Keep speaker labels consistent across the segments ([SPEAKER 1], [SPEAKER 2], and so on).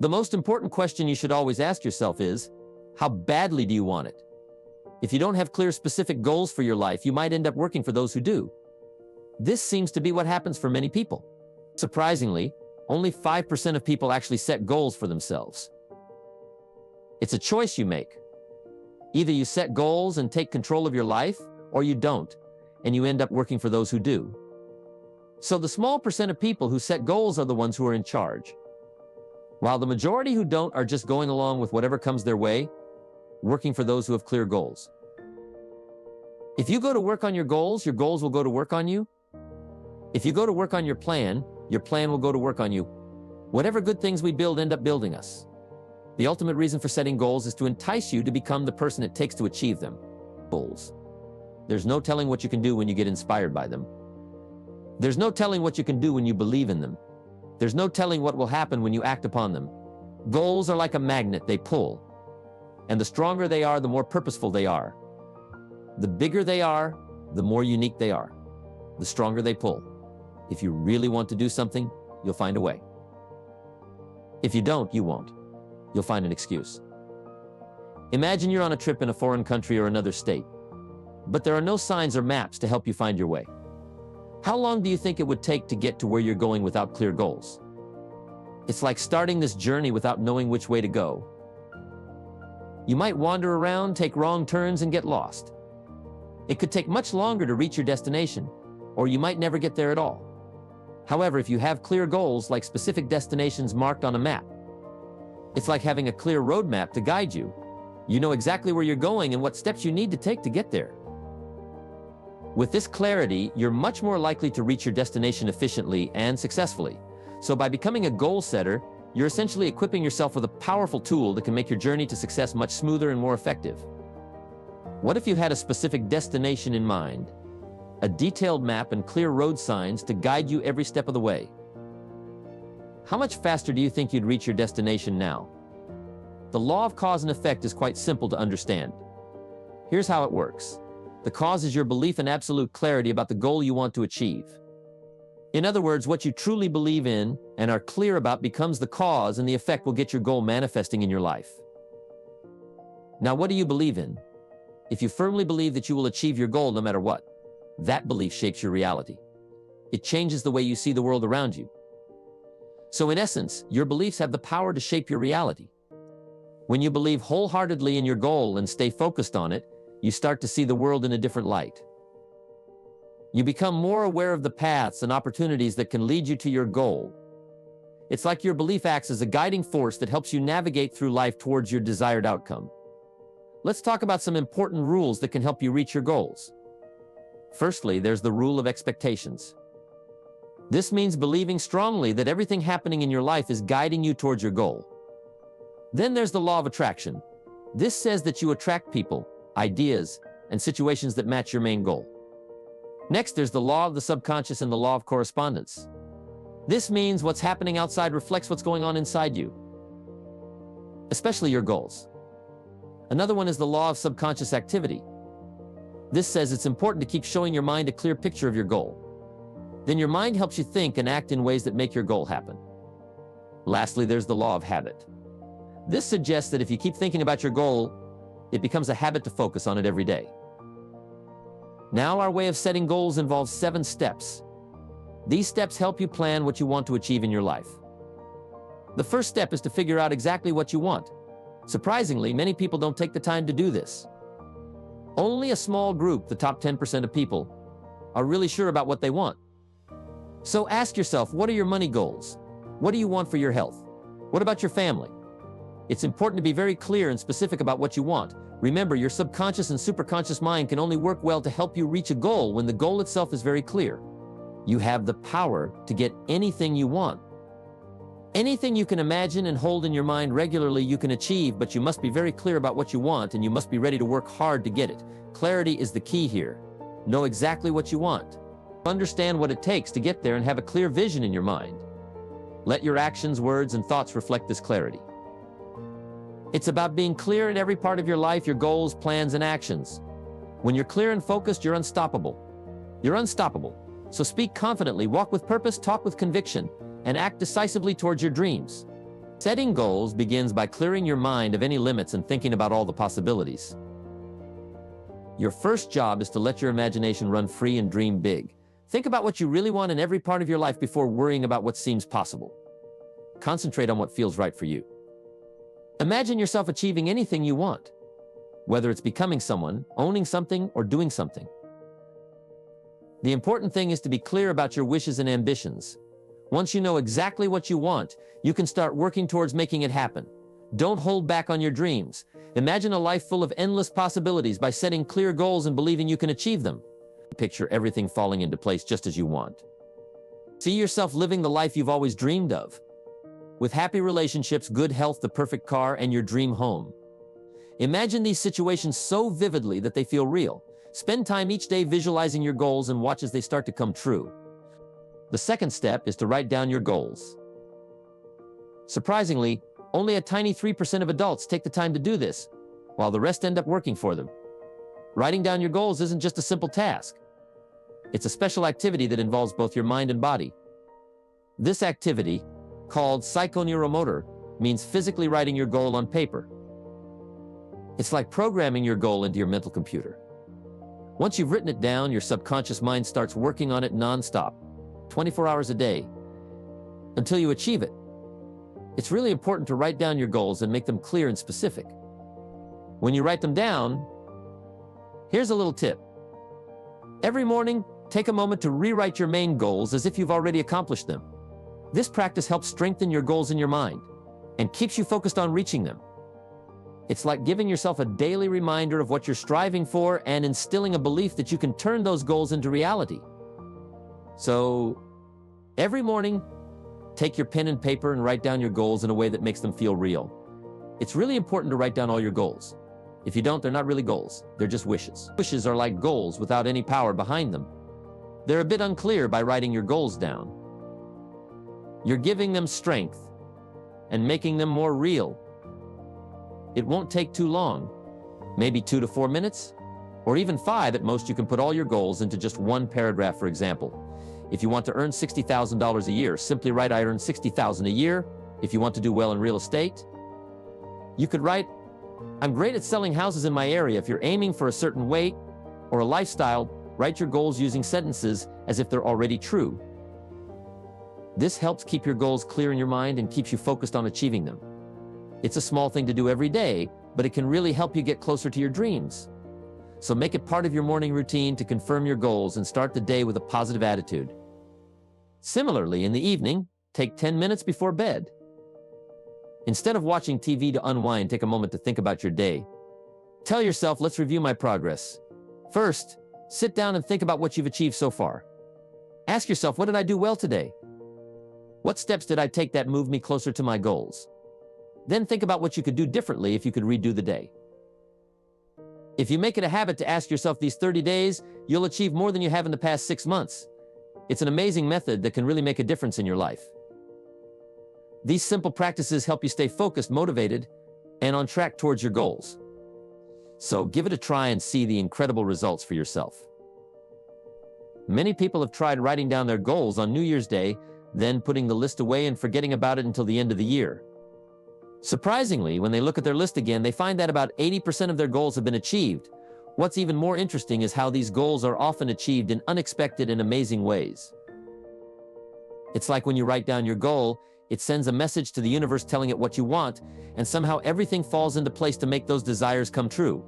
[SPEAKER 1] The most important question you should always ask yourself is, how badly do you want it? If you don't have clear specific goals for your life, you might end up working for those who do. This seems to be what happens for many people. Surprisingly, only 5% of people actually set goals for themselves. It's a choice you make. Either you set goals and take control of your life, or you don't, and you end up working for those who do. So the small percent of people who set goals are the ones who are in charge, while the majority who don't are just going along with whatever comes their way, working for those who have clear goals. If you go to work on your goals will go to work on you. If you go to work on your plan will go to work on you. Whatever good things we build end up building us. The ultimate reason for setting goals is to entice you to become the person it takes to achieve them. Goals. There's no telling what you can do when you get inspired by them. There's no telling what you can do when you believe in them. There's no telling what will happen when you act upon them. Goals are like a magnet, they pull. And the stronger they are, the more purposeful they are. The bigger they are, the more unique they are. The stronger they pull. If you really want to do something, you'll find a way. If you don't, you won't. You'll find an excuse. Imagine you're on a trip in a foreign country or another state, but there are no signs or maps to help you find your way. How long do you think it would take to get to where you're going without clear goals? It's like starting this journey without knowing which way to go. You might wander around, take wrong turns, and get lost. It could take much longer to reach your destination, or you might never get there at all. However, if you have clear goals, like specific destinations marked on a map, it's like having a clear roadmap to guide you. You know exactly where you're going and what steps you need to take to get there. With this clarity, you're much more likely to reach your destination efficiently and successfully. So by becoming a goal setter, you're essentially equipping yourself with a powerful tool that can make your journey to success much smoother and more effective. What if you had a specific destination in mind, a detailed map and clear road signs to guide you every step of the way? How much faster do you think you'd reach your destination now? The law of cause and effect is quite simple to understand. Here's how it works. The cause is your belief and absolute clarity about the goal you want to achieve. In other words, what you truly believe in and are clear about becomes the cause, and the effect will get your goal manifesting in your life. Now, what do you believe in? If you firmly believe that you will achieve your goal no matter what, that belief shapes your reality. It changes the way you see the world around you. So in essence, your beliefs have the power to shape your reality. When you believe wholeheartedly in your goal and stay focused on it, you start to see the world in a different light. You become more aware of the paths and opportunities that can lead you to your goal. It's like your belief acts as a guiding force that helps you navigate through life towards your desired outcome. Let's talk about some important rules that can help you reach your goals. Firstly, there's the rule of expectations. This means believing strongly that everything happening in your life is guiding you towards your goal. Then there's the law of attraction. This says that you attract people, ideas, and situations that match your main goal. Next, there's the law of the subconscious and the law of correspondence. This means what's happening outside reflects what's going on inside you, especially your goals. Another one is the law of subconscious activity. This says it's important to keep showing your mind a clear picture of your goal. Then your mind helps you think and act in ways that make your goal happen. Lastly, there's the law of habit. This suggests that if you keep thinking about your goal, it becomes a habit to focus on it every day. Now, our way of setting goals involves 7 steps. These steps help you plan what you want to achieve in your life. The first step is to figure out exactly what you want. Surprisingly, many people don't take the time to do this. Only a small group, the top 10% of people, are really sure about what they want. So ask yourself, what are your money goals? What do you want for your health? What about your family? It's important to be very clear and specific about what you want. Remember, your subconscious and superconscious mind can only work well to help you reach a goal when the goal itself is very clear. You have the power to get anything you want. Anything you can imagine and hold in your mind regularly you can achieve, but you must be very clear about what you want, and you must be ready to work hard to get it. Clarity is the key here. Know exactly what you want. Understand what it takes to get there and have a clear vision in your mind. Let your actions, words, and thoughts reflect this clarity. It's about being clear in every part of your life, your goals, plans, and actions. When you're clear and focused, you're unstoppable. You're unstoppable. So speak confidently, walk with purpose, talk with conviction, and act decisively towards your dreams. Setting goals begins by clearing your mind of any limits and thinking about all the possibilities. Your first job is to let your imagination run free and dream big. Think about what you really want in every part of your life before worrying about what seems possible. Concentrate on what feels right for you. Imagine yourself achieving anything you want, whether it's becoming someone, owning something, or doing something. The important thing is to be clear about your wishes and ambitions. Once you know exactly what you want, you can start working towards making it happen. Don't hold back on your dreams. Imagine a life full of endless possibilities by setting clear goals and believing you can achieve them. Picture everything falling into place just as you want. See yourself living the life you've always dreamed of, with happy relationships, good health, the perfect car, and your dream home. Imagine these situations so vividly that they feel real. Spend time each day visualizing your goals and watch as they start to come true. The second step is to write down your goals. Surprisingly, only a tiny 3% of adults take the time to do this, while the rest end up working for them. Writing down your goals isn't just a simple task. It's a special activity that involves both your mind and body. This activity, called psychoneuromotor, means physically writing your goal on paper. It's like programming your goal into your mental computer. Once you've written it down, your subconscious mind starts working on it nonstop, 24 hours a day, until you achieve it. It's really important to write down your goals and make them clear and specific. When you write them down, here's a little tip. Every morning, take a moment to rewrite your main goals as if you've already accomplished them. This practice helps strengthen your goals in your mind and keeps you focused on reaching them. It's like giving yourself a daily reminder of what you're striving for and instilling a belief that you can turn those goals into reality. So, every morning, take your pen and paper and write down your goals in a way that makes them feel real. It's really important to write down all your goals. If you don't, they're not really goals, they're just wishes. Wishes are like goals without any power behind them. They're a bit unclear by writing your goals down. You're giving them strength and making them more real. It won't take too long, maybe 2 to 4 minutes, or even 5 at most. You can put all your goals into just one paragraph, for example. If you want to earn $60,000 a year, simply write, I earn $60,000 a year. If you want to do well in real estate, you could write, I'm great at selling houses in my area. If you're aiming for a certain weight or a lifestyle, write your goals using sentences as if they're already true. This helps keep your goals clear in your mind and keeps you focused on achieving them. It's a small thing to do every day, but it can really help you get closer to your dreams. So make it part of your morning routine to confirm your goals and start the day with a positive attitude. Similarly, in the evening, take 10 minutes before bed. Instead of watching TV to unwind, take a moment to think about your day. Tell yourself, let's review my progress. First, sit down and think about what you've achieved so far. Ask yourself, what did I do well today? What steps did I take that moved me closer to my goals? Then think about what you could do differently if you could redo the day. If you make it a habit to ask yourself these 30 days, you'll achieve more than you have in the past 6 months. It's an amazing method that can really make a difference in your life. These simple practices help you stay focused, motivated, and on track towards your goals. So give it a try and see the incredible results for yourself. Many people have tried writing down their goals on New Year's Day, then putting the list away and forgetting about it until the end of the year. Surprisingly, when they look at their list again, they find that about 80% of their goals have been achieved. What's even more interesting is how these goals are often achieved in unexpected and amazing ways. It's like when you write down your goal, it sends a message to the universe telling it what you want, and somehow everything falls into place to make those desires come true.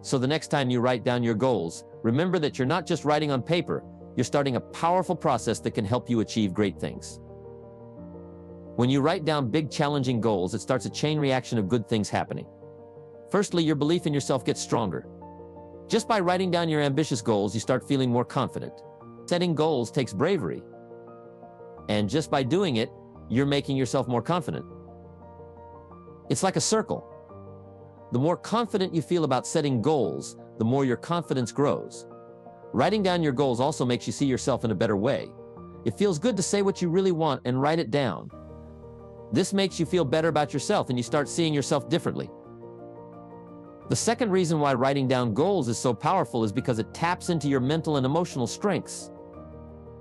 [SPEAKER 1] So the next time you write down your goals, remember that you're not just writing on paper, you're starting a powerful process that can help you achieve great things. When you write down big, challenging goals, it starts a chain reaction of good things happening. Firstly, your belief in yourself gets stronger. Just by writing down your ambitious goals, you start feeling more confident. Setting goals takes bravery. And just by doing it, you're making yourself more confident. It's like a circle. The more confident you feel about setting goals, the more your confidence grows. Writing down your goals also makes you see yourself in a better way. It feels good to say what you really want and write it down. This makes you feel better about yourself and you start seeing yourself differently. The second reason why writing down goals is so powerful is because it taps into your mental and emotional strengths.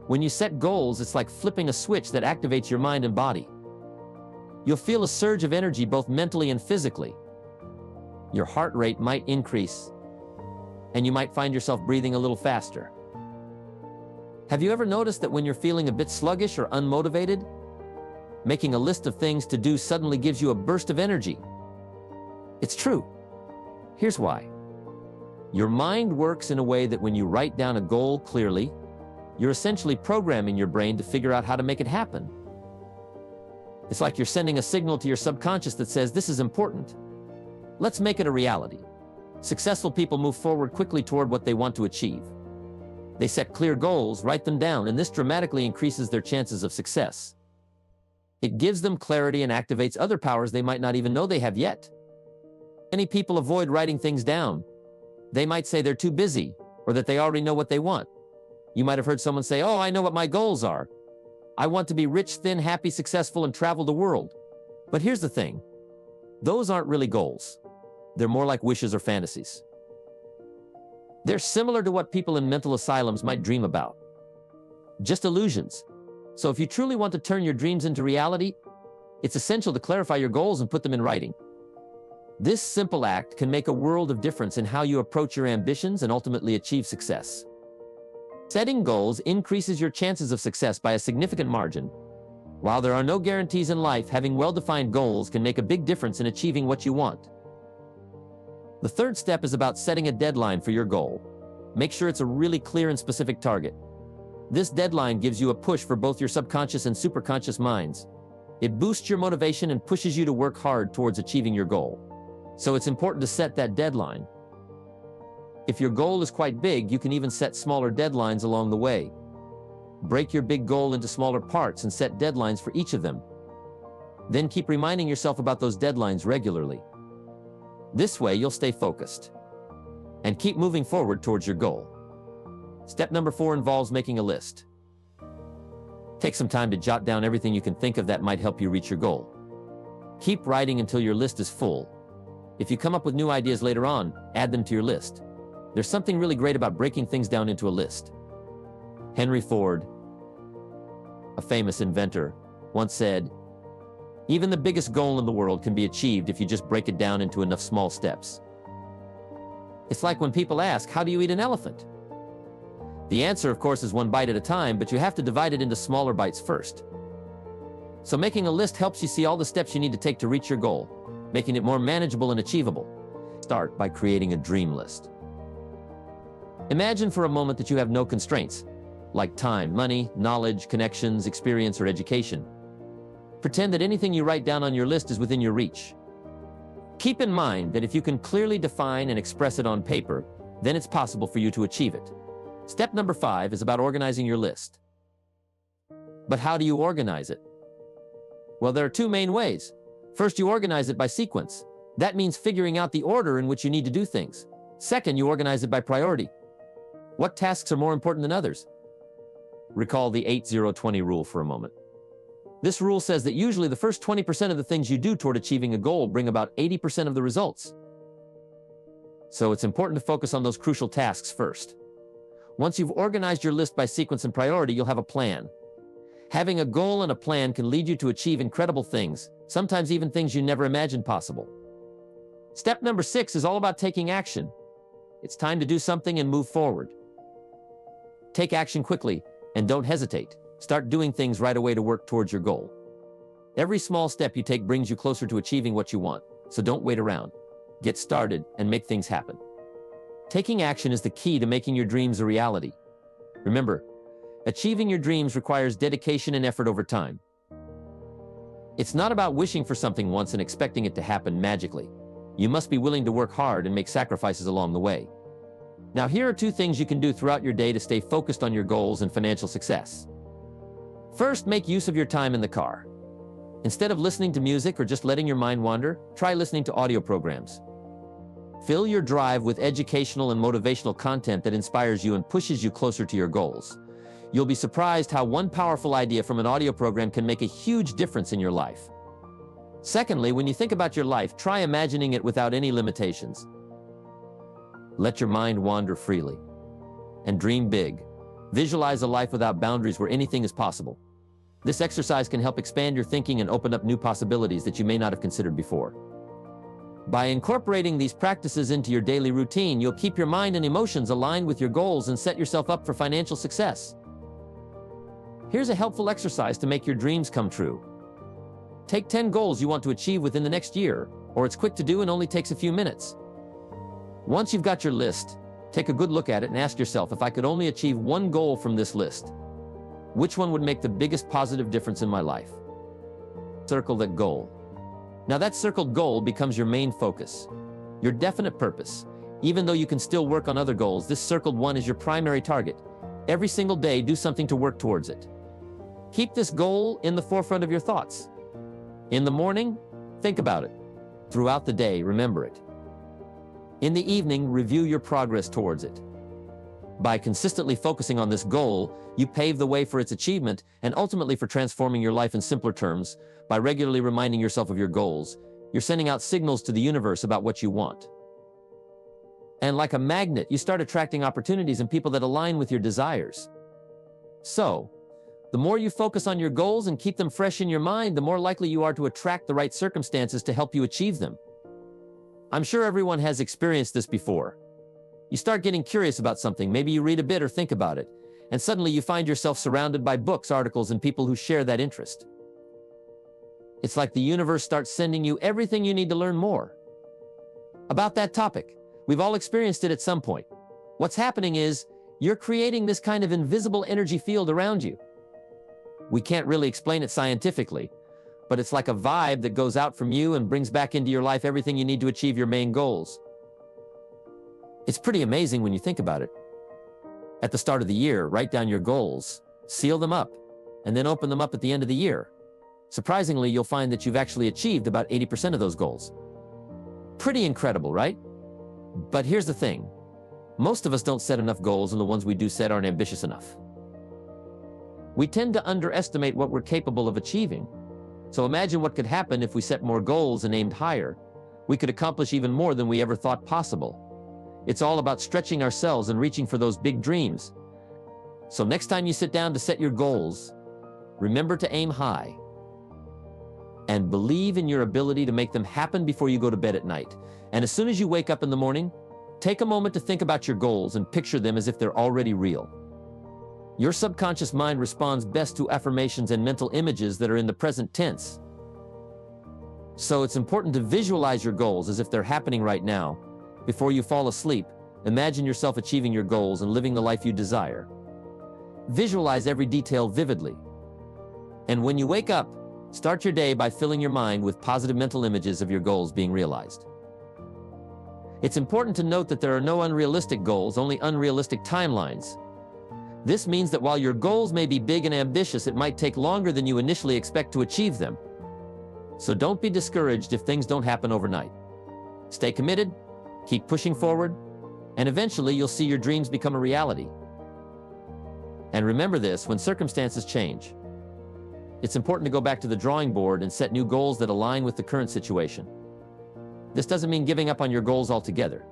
[SPEAKER 1] When you set goals, it's like flipping a switch that activates your mind and body. You'll feel a surge of energy both mentally and physically. Your heart rate might increase, and you might find yourself breathing a little faster. Have you ever noticed that when you're feeling a bit sluggish or unmotivated, making a list of things to do suddenly gives you a burst of energy? It's true. Here's why. Your mind works in a way that when you write down a goal clearly, you're essentially programming your brain to figure out how to make it happen. It's like you're sending a signal to your subconscious that says, this is important. Let's make it a reality. Successful people move forward quickly toward what they want to achieve. They set clear goals, write them down, and this dramatically increases their chances of success. It gives them clarity and activates other powers they might not even know they have yet. Many people avoid writing things down. They might say they're too busy, or that they already know what they want. You might have heard someone say, oh, I know what my goals are. I want to be rich, thin, happy, successful, and travel the world. But here's the thing. Those aren't really goals. They're more like wishes or fantasies. They're similar to what people in mental asylums might dream about. Just illusions. So if you truly want to turn your dreams into reality, it's essential to clarify your goals and put them in writing. This simple act can make a world of difference in how you approach your ambitions and ultimately achieve success. Setting goals increases your chances of success by a significant margin. While there are no guarantees in life, having well-defined goals can make a big difference in achieving what you want. The third step is about setting a deadline for your goal. Make sure it's a really clear and specific target. This deadline gives you a push for both your subconscious and superconscious minds. It boosts your motivation and pushes you to work hard towards achieving your goal. So it's important to set that deadline. If your goal is quite big, you can even set smaller deadlines along the way. Break your big goal into smaller parts and set deadlines for each of them. Then keep reminding yourself about those deadlines regularly. This way, you'll stay focused and keep moving forward towards your goal. Step number 4 involves making a list. Take some time to jot down everything you can think of that might help you reach your goal. Keep writing until your list is full. If you come up with new ideas later on, add them to your list. There's something really great about breaking things down into a list. Henry Ford, a famous inventor, once said, even the biggest goal in the world can be achieved if you just break it down into enough small steps. It's like when people ask, how do you eat an elephant? The answer, of course, is one bite at a time, but you have to divide it into smaller bites first. So making a list helps you see all the steps you need to take to reach your goal, making it more manageable and achievable. Start by creating a dream list. Imagine for a moment that you have no constraints, like time, money, knowledge, connections, experience, or education. Pretend that anything you write down on your list is within your reach. Keep in mind that if you can clearly define and express it on paper, then it's possible for you to achieve it. Step number 5 is about organizing your list. But how do you organize it? Well, there are 2 main ways. First, you organize it by sequence. That means figuring out the order in which you need to do things. Second, you organize it by priority. What tasks are more important than others? Recall the 80-20 rule for a moment. This rule says that usually the first 20% of the things you do toward achieving a goal bring about 80% of the results. So it's important to focus on those crucial tasks first. Once you've organized your list by sequence and priority, you'll have a plan. Having a goal and a plan can lead you to achieve incredible things, sometimes even things you never imagined possible. Step number 6 is all about taking action. It's time to do something and move forward. Take action quickly and don't hesitate. Start doing things right away to work towards your goal. Every small step you take brings you closer to achieving what you want, so don't wait around. Get started and make things happen. Taking action is the key to making your dreams a reality. Remember, achieving your dreams requires dedication and effort over time. It's not about wishing for something once and expecting it to happen magically. You must be willing to work hard and make sacrifices along the way. Now, here are 2 things you can do throughout your day to stay focused on your goals and financial success. First, make use of your time in the car. Instead of listening to music or just letting your mind wander, try listening to audio programs. Fill your drive with educational and motivational content that inspires you and pushes you closer to your goals. You'll be surprised how one powerful idea from an audio program can make a huge difference in your life. Secondly, when you think about your life, try imagining it without any limitations. Let your mind wander freely and dream big. Visualize a life without boundaries where anything is possible. This exercise can help expand your thinking and open up new possibilities that you may not have considered before. By incorporating these practices into your daily routine, you'll keep your mind and emotions aligned with your goals and set yourself up for financial success. Here's a helpful exercise to make your dreams come true. Take 10 goals you want to achieve within the next year, or it's quick to do and only takes a few minutes. Once you've got your list, take a good look at it and ask yourself, if I could only achieve one goal from this list, which one would make the biggest positive difference in my life? Circle that goal. Now that circled goal becomes your main focus, your definite purpose. Even though you can still work on other goals, this circled one is your primary target. Every single day, do something to work towards it. Keep this goal in the forefront of your thoughts. In the morning, think about it. Throughout the day, remember it. In the evening, review your progress towards it. By consistently focusing on this goal, you pave the way for its achievement and ultimately for transforming your life. In simpler terms, by regularly reminding yourself of your goals, you're sending out signals to the universe about what you want. And like a magnet, you start attracting opportunities and people that align with your desires. So, the more you focus on your goals and keep them fresh in your mind, the more likely you are to attract the right circumstances to help you achieve them. I'm sure everyone has experienced this before. You start getting curious about something, maybe you read a bit or think about it, and suddenly you find yourself surrounded by books, articles, and people who share that interest. It's like the universe starts sending you everything you need to learn more about that topic. We've all experienced it at some point. What's happening is, you're creating this kind of invisible energy field around you. We can't really explain it scientifically, but it's like a vibe that goes out from you and brings back into your life everything you need to achieve your main goals. It's pretty amazing when you think about it. At the start of the year, write down your goals, seal them up, and then open them up at the end of the year. Surprisingly, you'll find that you've actually achieved about 80% of those goals. Pretty incredible, right? But here's the thing. Most of us don't set enough goals, and the ones we do set aren't ambitious enough. We tend to underestimate what we're capable of achieving. So imagine what could happen if we set more goals and aimed higher. We could accomplish even more than we ever thought possible. It's all about stretching ourselves and reaching for those big dreams. So next time you sit down to set your goals, remember to aim high and believe in your ability to make them happen before you go to bed at night. And as soon as you wake up in the morning, take a moment to think about your goals and picture them as if they're already real. Your subconscious mind responds best to affirmations and mental images that are in the present tense. So it's important to visualize your goals as if they're happening right now. Before you fall asleep, imagine yourself achieving your goals and living the life you desire. Visualize every detail vividly. And when you wake up, start your day by filling your mind with positive mental images of your goals being realized. It's important to note that there are no unrealistic goals, only unrealistic timelines. This means that while your goals may be big and ambitious, it might take longer than you initially expect to achieve them. So don't be discouraged if things don't happen overnight. Stay committed, keep pushing forward, and eventually you'll see your dreams become a reality. And remember this, when circumstances change, it's important to go back to the drawing board and set new goals that align with the current situation. This doesn't mean giving up on your goals altogether.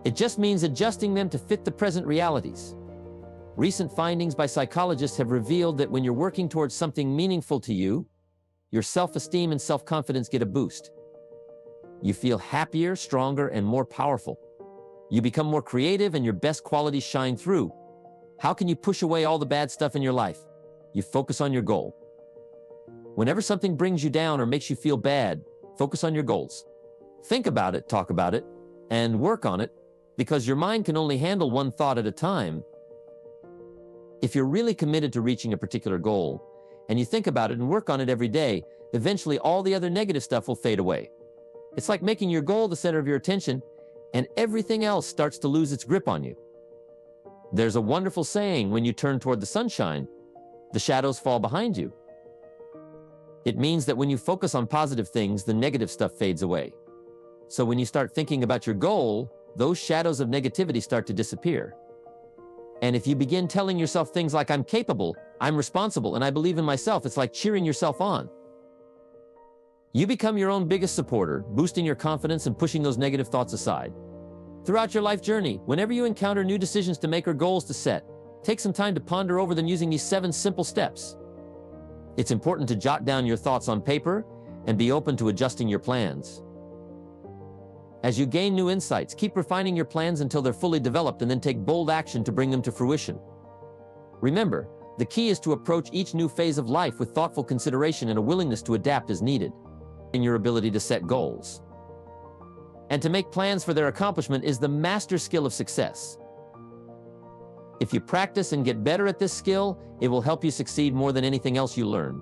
[SPEAKER 1] It just means adjusting them to fit the present realities. Recent findings by psychologists have revealed that when you're working towards something meaningful to you, your self-esteem and self-confidence get a boost. You feel happier, stronger, and more powerful. You become more creative and your best qualities shine through. How can you push away all the bad stuff in your life? You focus on your goal. Whenever something brings you down or makes you feel bad, focus on your goals. Think about it, talk about it, and work on it, because your mind can only handle one thought at a time. If you're really committed to reaching a particular goal, and you think about it and work on it every day, eventually all the other negative stuff will fade away. It's like making your goal the center of your attention, and everything else starts to lose its grip on you. There's a wonderful saying, when you turn toward the sunshine, the shadows fall behind you. It means that when you focus on positive things, the negative stuff fades away. So when you start thinking about your goal, those shadows of negativity start to disappear. And if you begin telling yourself things like, I'm capable, I'm responsible, and I believe in myself, it's like cheering yourself on. You become your own biggest supporter, boosting your confidence and pushing those negative thoughts aside. Throughout your life journey, whenever you encounter new decisions to make or goals to set, take some time to ponder over them using these 7 simple steps. It's important to jot down your thoughts on paper and be open to adjusting your plans. As you gain new insights, keep refining your plans until they're fully developed and then take bold action to bring them to fruition. Remember, the key is to approach each new phase of life with thoughtful consideration and a willingness to adapt as needed. In your ability to set goals and to make plans for their accomplishment is the master skill of success. If you practice and get better at this skill, it will help you succeed more than anything else you learn.